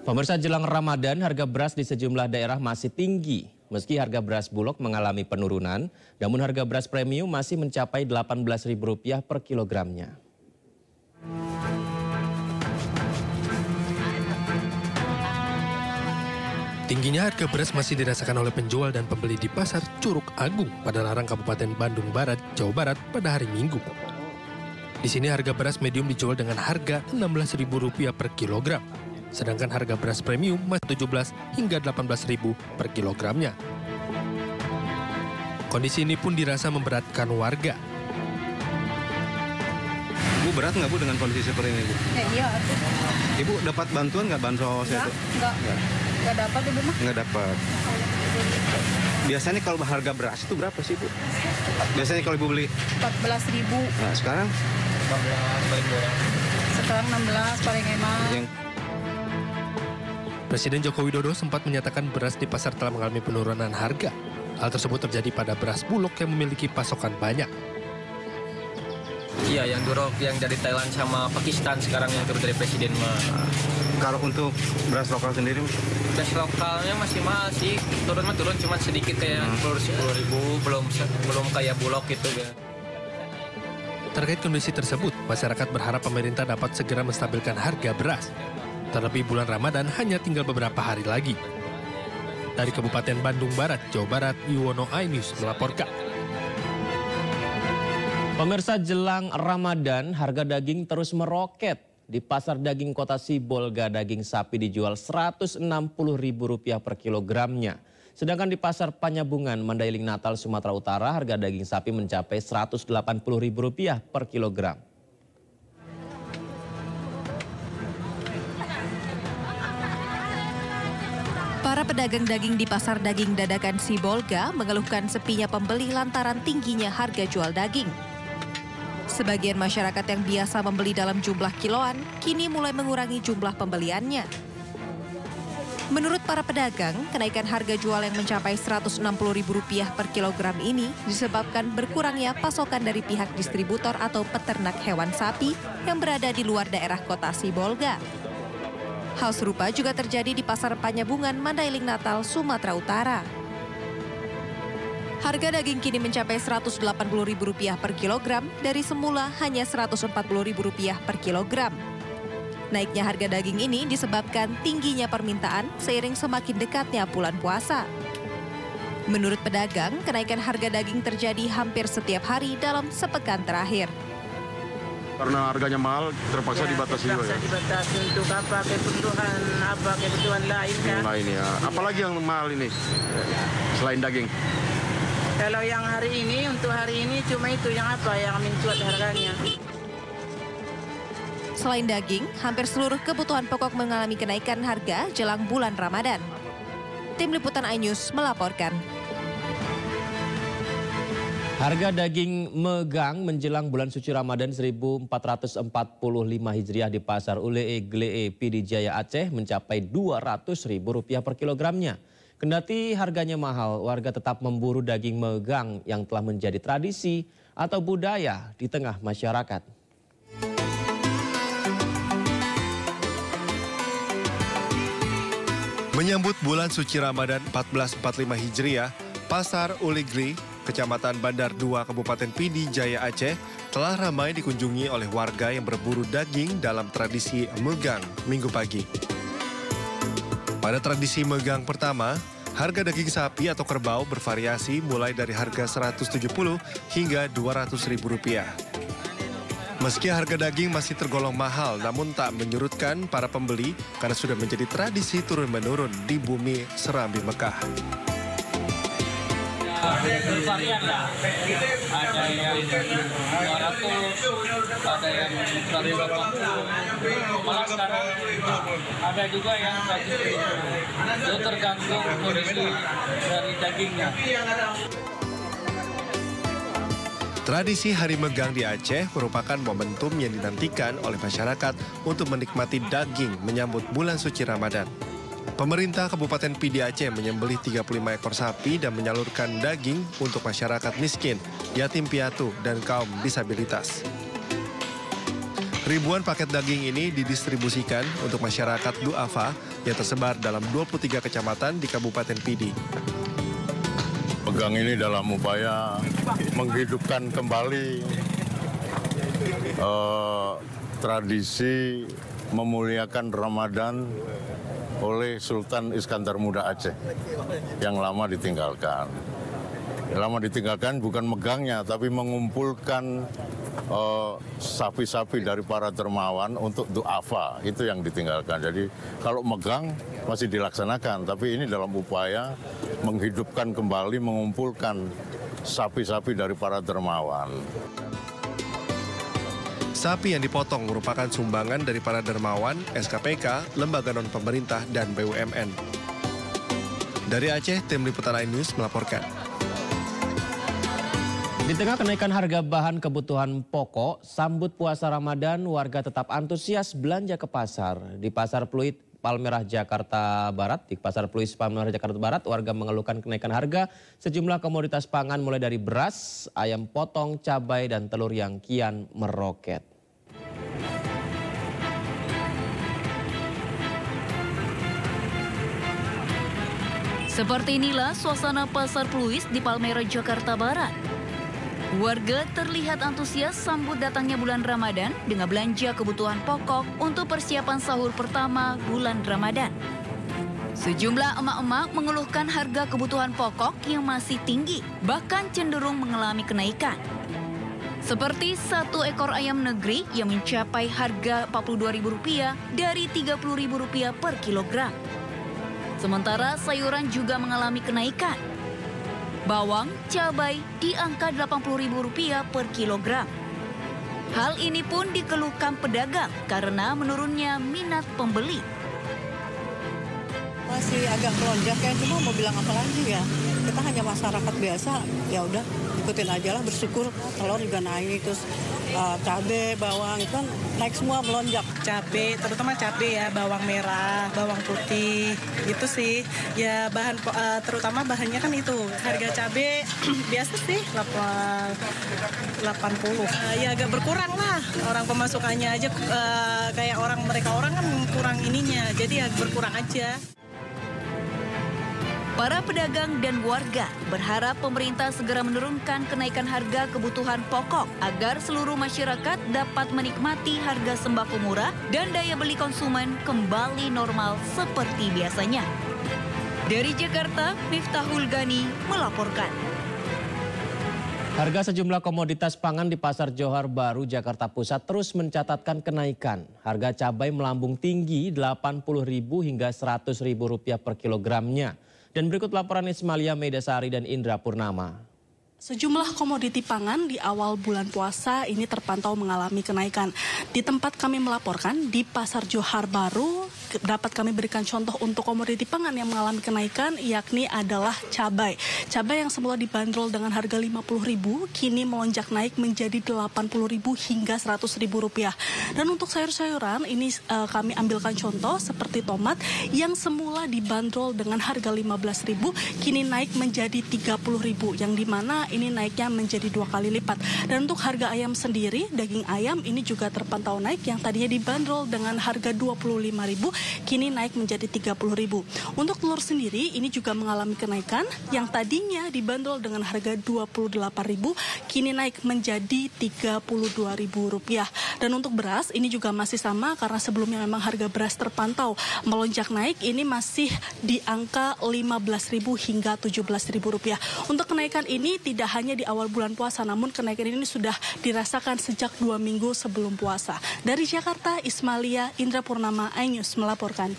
Pemirsa, jelang Ramadan, harga beras di sejumlah daerah masih tinggi. Meski harga beras bulog mengalami penurunan, namun harga beras premium masih mencapai Rp18.000 per kilogramnya. Tingginya harga beras masih dirasakan oleh penjual dan pembeli di Pasar Curug Agung pada Larang, Kabupaten Bandung Barat, Jawa Barat pada hari Minggu. Di sini harga beras medium dijual dengan harga Rp16.000 per kilogram. Sedangkan harga beras premium masih Rp17 hingga Rp18.000 per kilogramnya. Kondisi ini pun dirasa memberatkan warga. Bu, berat nggak Bu dengan kondisi seperti ini, Bu? Iya. Ibu dapat bantuan nggak bansos itu? Nggak dapat Ibu mah. Nggak dapat. Biasanya kalau harga beras itu berapa sih, Bu? Biasanya kalau Ibu beli? 14.000. Nah, sekarang? 14 paling murah. Sekarang 16 paling hemat. Presiden Joko Widodo sempat menyatakan beras di pasar telah mengalami penurunan harga. Hal tersebut terjadi pada beras bulog yang memiliki pasokan banyak. Iya, yang dari Thailand sama Pakistan sekarang yang turun dari Presiden mah. Kalau untuk beras lokal sendiri? Beras lokalnya masih mahal sih, turun cuma sedikit kayak 10.000, belum kayak bulog gitu ya. Terkait kondisi tersebut, masyarakat berharap pemerintah dapat segera menstabilkan harga beras. Terlebih bulan Ramadan hanya tinggal beberapa hari lagi. Dari Kabupaten Bandung Barat, Jawa Barat, Yuwono iNews melaporkan. Pemirsa, jelang Ramadan, harga daging terus meroket. Di Pasar Daging Kota Sibolga, daging sapi dijual Rp160.000 per kilogramnya. Sedangkan di Pasar Panyabungan, Mandailing Natal, Sumatera Utara, harga daging sapi mencapai Rp180.000 per kilogram. Para pedagang daging di Pasar Daging Dadakan Sibolga mengeluhkan sepinya pembeli lantaran tingginya harga jual daging. Sebagian masyarakat yang biasa membeli dalam jumlah kiloan, kini mulai mengurangi jumlah pembeliannya. Menurut para pedagang, kenaikan harga jual yang mencapai Rp160.000 per kilogram ini disebabkan berkurangnya pasokan dari pihak distributor atau peternak hewan sapi yang berada di luar daerah kota Sibolga. Hal serupa juga terjadi di Pasar Panyabungan, Mandailing Natal, Sumatera Utara. Harga daging kini mencapai Rp180.000 per kilogram dari semula hanya Rp140.000 per kilogram. Naiknya harga daging ini disebabkan tingginya permintaan seiring semakin dekatnya bulan puasa. Menurut pedagang, kenaikan harga daging terjadi hampir setiap hari dalam sepekan terakhir. Karena harganya mahal, terpaksa dibatasi juga ya? Dibatasi untuk kebutuhan lain kan? Lain ya. Apalagi yang mahal ini, selain daging? Kalau yang untuk hari ini cuma itu yang mencuat harganya. Selain daging, hampir seluruh kebutuhan pokok mengalami kenaikan harga jelang bulan Ramadan. Tim Liputan iNews melaporkan. Harga daging megang menjelang bulan suci Ramadan 1445 Hijriah di Pasar Ulee Glee Pidijaya Aceh mencapai Rp200.000 per kilogramnya. Kendati harganya mahal, warga tetap memburu daging megang yang telah menjadi tradisi atau budaya di tengah masyarakat. Menyambut bulan suci Ramadan 1445 Hijriah, Pasar Ulee Glee, Kecamatan Bandar 2, Kabupaten Pidijaya Aceh, telah ramai dikunjungi oleh warga yang berburu daging dalam tradisi megang Minggu pagi. Pada tradisi megang pertama, harga daging sapi atau kerbau bervariasi mulai dari harga Rp170 hingga Rp200.000. Meski harga daging masih tergolong mahal, namun tak menyurutkan para pembeli karena sudah menjadi tradisi turun-menurun di bumi Serambi Mekah. Bervarian ya, ada yang 200, ada yang 180, malah sekarang ada juga yang 100. Itu tergantung kondisi dari dagingnya. Tradisi Hari Megang di Aceh merupakan momentum yang dinantikan oleh masyarakat untuk menikmati daging menyambut bulan suci Ramadan. Pemerintah Kabupaten Pidi Aceh menyembelih 35 ekor sapi dan menyalurkan daging untuk masyarakat miskin, yatim piatu, dan kaum disabilitas. Ribuan paket daging ini didistribusikan untuk masyarakat duafa yang tersebar dalam 23 kecamatan di Kabupaten Pidi. Megang ini dalam upaya menghidupkan kembali tradisi memuliakan Ramadan oleh Sultan Iskandar Muda Aceh yang lama ditinggalkan. Yang lama ditinggalkan bukan megangnya, tapi mengumpulkan sapi-sapi dari para dermawan untuk duafa, itu yang ditinggalkan. Jadi kalau megang masih dilaksanakan, tapi ini dalam upaya menghidupkan kembali, mengumpulkan sapi-sapi dari para dermawan. Sapi yang dipotong merupakan sumbangan dari para dermawan, SKPK, lembaga non-pemerintah, dan BUMN. Dari Aceh, tim Liputan iNews melaporkan. Di tengah kenaikan harga bahan kebutuhan pokok, sambut puasa Ramadan, warga tetap antusias belanja ke pasar. Di Pasar Pluit Palmerah Jakarta Barat, warga mengeluhkan kenaikan harga sejumlah komoditas pangan mulai dari beras, ayam potong, cabai, dan telur yang kian meroket. Seperti inilah suasana Pasar Pluit di Palmerah Jakarta Barat. Warga terlihat antusias sambut datangnya bulan Ramadan dengan belanja kebutuhan pokok untuk persiapan sahur pertama bulan Ramadan. Sejumlah emak-emak mengeluhkan harga kebutuhan pokok yang masih tinggi, bahkan cenderung mengalami kenaikan. Seperti satu ekor ayam negeri yang mencapai harga Rp42.000 dari Rp30.000 per kilogram. Sementara sayuran juga mengalami kenaikan. Bawang, cabai di angka Rp80.000 per kilogram. Hal ini pun dikeluhkan pedagang karena menurunnya minat pembeli. Masih agak melonjak ya, cuma mau bilang apa lagi ya. Kita hanya masyarakat biasa, ya udah ikutin aja lah, bersyukur. Telur juga naik, terus cabai, bawang itu kan naik semua, melonjak. Cabai, terutama cabai ya, bawang merah, bawang putih, gitu sih. Ya bahan, terutama bahannya kan itu. Harga cabai biasa sih 80. Ya agak berkurang lah. Orang pemasukannya aja kayak mereka orang kan kurang ininya, jadi ya berkurang aja. Para pedagang dan warga berharap pemerintah segera menurunkan kenaikan harga kebutuhan pokok agar seluruh masyarakat dapat menikmati harga sembako murah dan daya beli konsumen kembali normal seperti biasanya. Dari Jakarta, Miftahul Gani melaporkan. Harga sejumlah komoditas pangan di Pasar Johar Baru, Jakarta Pusat terus mencatatkan kenaikan. Harga cabai melambung tinggi Rp80.000 hingga Rp100.000 per kilogramnya. Dan berikut laporan Ismalia Meidasari dan Indra Purnama. Sejumlah komoditi pangan di awal bulan puasa ini terpantau mengalami kenaikan. Di tempat kami melaporkan di Pasar Johar Baru, dapat kami berikan contoh untuk komoditi pangan yang mengalami kenaikan, yakni adalah cabai. Cabai yang semula dibanderol dengan harga Rp50.000 kini melonjak naik menjadi Rp80.000 hingga Rp100.000. Dan untuk sayur-sayuran ini kami ambilkan contoh seperti tomat yang semula dibanderol dengan harga Rp15.000 kini naik menjadi Rp30.000, yang dimana ini naiknya menjadi 2 kali lipat. Dan untuk harga ayam sendiri, daging ayam ini juga terpantau naik, yang tadinya dibanderol dengan harga Rp25.000 kini naik menjadi Rp30.000. Untuk telur sendiri ini juga mengalami kenaikan, yang tadinya dibanderol dengan harga Rp28.000 kini naik menjadi Rp32.000. Dan untuk beras ini juga masih sama, karena sebelumnya memang harga beras terpantau melonjak naik, ini masih di angka Rp15.000 hingga Rp17.000. Untuk kenaikan ini tidak hanya di awal bulan puasa, namun kenaikan ini sudah dirasakan sejak 2 minggu sebelum puasa. Dari Jakarta, Ismalia, Indra Purnama, iNews melaporkan.